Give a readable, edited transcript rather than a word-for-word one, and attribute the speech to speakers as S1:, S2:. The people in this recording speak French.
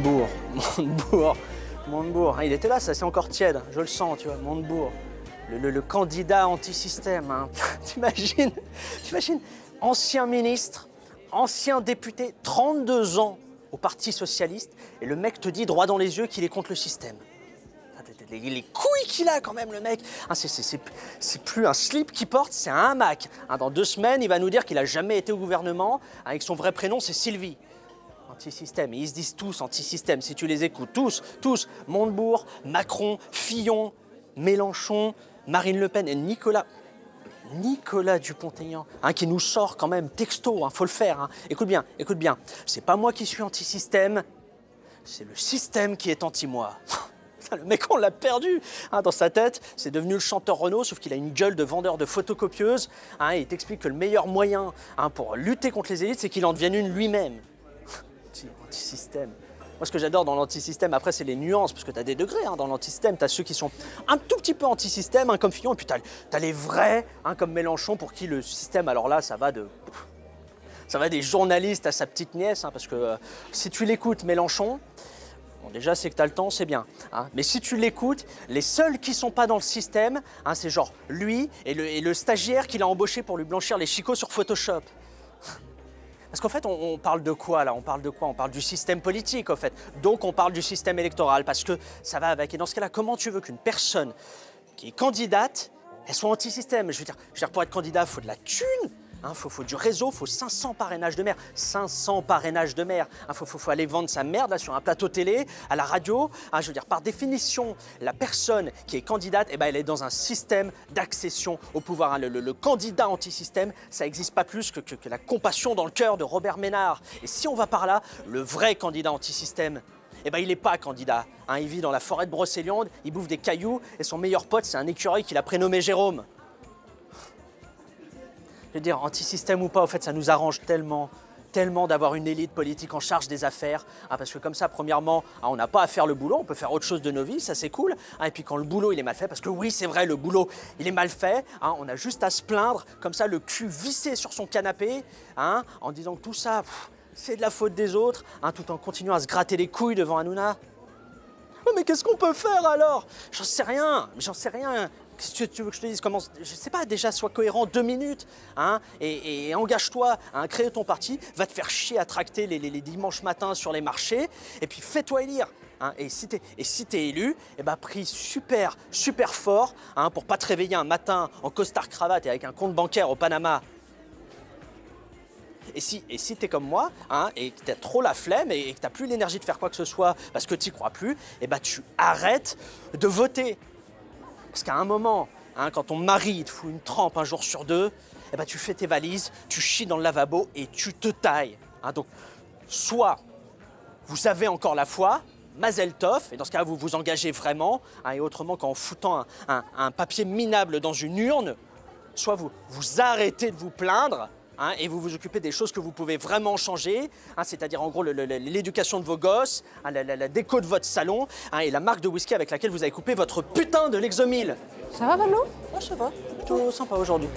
S1: Montebourg, Montebourg, Montebourg. Il était là, ça c'est encore tiède, je le sens, tu vois, Montebourg. Le candidat anti-système, hein. T'imagines, ancien ministre, ancien député, 32 ans au Parti Socialiste, et le mec te dit droit dans les yeux qu'il est contre le système. Les couilles qu'il a quand même, le mec. C'est plus un slip qu'il porte, c'est un hamac. Dans 2 semaines, il va nous dire qu'il n'a jamais été au gouvernement. Avec son vrai prénom, c'est Sylvie. Anti-système. Et ils se disent tous anti-système. Si tu les écoutes, tous. Montebourg, Macron, Fillon, Mélenchon, Marine Le Pen et Nicolas Dupont-Aignan, qui nous sort quand même texto, faut le faire. Écoute bien. C'est pas moi qui suis anti-système, c'est le système qui est anti-moi. Le mec, on l'a perdu dans sa tête. C'est devenu le chanteur Renaud, sauf qu'il a une gueule de vendeur de photocopieuses. Et il t'explique que le meilleur moyen pour lutter contre les élites, c'est qu'il en devienne une lui-même. Anti-système. Moi, ce que j'adore dans l'anti-système, après, c'est les nuances, parce que tu as des degrés dans l'anti-système. Tu as ceux qui sont un tout petit peu anti-système, comme Fillon, et puis tu as les vrais, comme Mélenchon, pour qui le système, alors là, ça va des journalistes à sa petite nièce, parce que si tu l'écoutes, Mélenchon, bon, déjà, c'est que tu as le temps, c'est bien. Mais si tu l'écoutes, les seuls qui sont pas dans le système, c'est genre lui et le stagiaire qu'il a embauché pour lui blanchir les chicots sur Photoshop. Parce qu'en fait, on parle de quoi là? On parle de quoi? On parle du système politique, en fait. Donc, on parle du système électoral, parce que ça va avec. Et dans ce cas-là, comment tu veux qu'une personne qui est candidate, elle soit anti-système? Je veux dire, pour être candidat, il faut de la thune. Faut du réseau, faut 500 parrainages de maire. 500 parrainages de maire. Faut aller vendre sa merde là, sur un plateau télé, à la radio. Je veux dire, par définition, la personne qui est candidate, elle est dans un système d'accession au pouvoir. Le candidat anti-système, ça n'existe pas plus que la compassion dans le cœur de Robert Ménard. Et si on va par là, le vrai candidat anti-système, il n'est pas candidat. Il vit dans la forêt de Brocéliande, il bouffe des cailloux, et son meilleur pote, c'est un écureuil qu'il a prénommé Jérôme. Je veux dire, anti-système ou pas, en fait, ça nous arrange tellement d'avoir une élite politique en charge des affaires. Parce que comme ça, premièrement, on n'a pas à faire le boulot, on peut faire autre chose de nos vies, ça c'est cool. Et puis quand le boulot il est mal fait, parce que oui, c'est vrai, le boulot il est mal fait, on a juste à se plaindre, comme ça, le cul vissé sur son canapé, en disant que tout ça, c'est de la faute des autres, tout en continuant à se gratter les couilles devant Hanouna. Mais qu'est-ce qu'on peut faire alors? J'en sais rien. Qu'est-ce que tu veux que je te dise? Comment? Je sais pas, déjà, sois cohérent 2 minutes, et engage-toi, crée ton parti, va te faire chier à tracter les dimanches matins sur les marchés, et puis fais-toi élire. Et si t'es élu, prie super fort, pour pas te réveiller un matin en costard-cravate et avec un compte bancaire au Panama. Et si t'es comme moi, et que t'as trop la flemme et que t'as plus l'énergie de faire quoi que ce soit parce que t'y crois plus, tu arrêtes de voter. Parce qu'à un moment, quand ton mari te fout une trempe 1 jour sur 2, tu fais tes valises, tu chies dans le lavabo et tu te tailles. Donc, soit vous avez encore la foi, Mazel Tov, et dans ce cas-là, vous vous engagez vraiment, et autrement qu'en foutant un papier minable dans une urne, soit vous arrêtez de vous plaindre, et vous vous occupez des choses que vous pouvez vraiment changer, c'est-à-dire en gros l'éducation de vos gosses, la déco de votre salon, et la marque de whisky avec laquelle vous avez coupé votre putain de Lexomil.
S2: Ça va, Pablo?
S1: Ça va, plutôt sympa aujourd'hui.